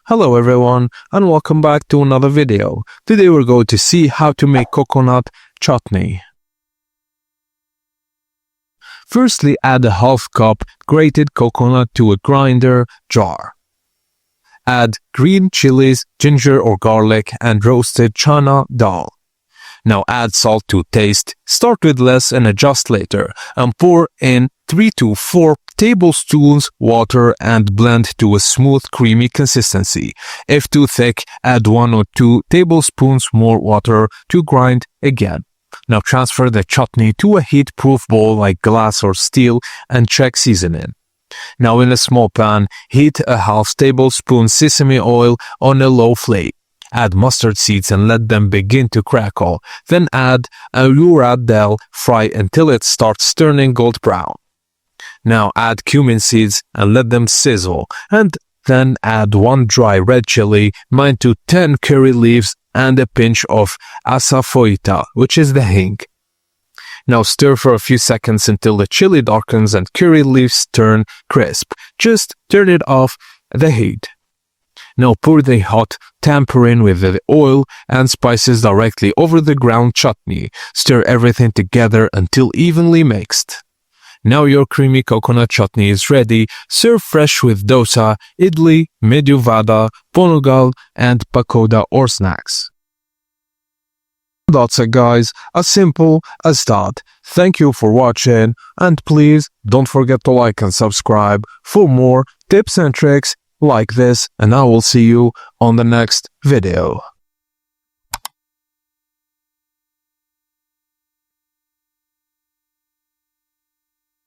Hello everyone and welcome back to another video. Today we're going to see how to make coconut chutney. Firstly, add a half cup grated coconut to a grinder jar. Add green chilies, ginger or garlic and roasted chana dal. Now add salt to taste, start with less and adjust later, and pour in 3 to 4 tablespoons water and blend to a smooth creamy consistency. If too thick, add 1 or 2 tablespoons more water to grind again. Now transfer the chutney to a heat-proof bowl like glass or steel and check seasoning. Now in a small pan, heat a half tablespoon sesame oil on a low flame. Add mustard seeds and let them begin to crackle. Then add urad dal, fry until it starts turning gold brown. Now add cumin seeds and let them sizzle, and then add 1 dry red chili, 9 to 10 curry leaves, and a pinch of asafoetida, which is the hing. Now stir for a few seconds until the chili darkens and curry leaves turn crisp. Just turn it off the heat. Now pour the hot tamarind with the oil and spices directly over the ground chutney. Stir everything together until evenly mixed. Now your creamy coconut chutney is ready. Serve fresh with dosa, idli, medu vada, ponugal, and pakoda or snacks. That's it guys, as simple as that. Thank you for watching and please don't forget to like and subscribe for more tips and tricks like this, and I will see you on the next video.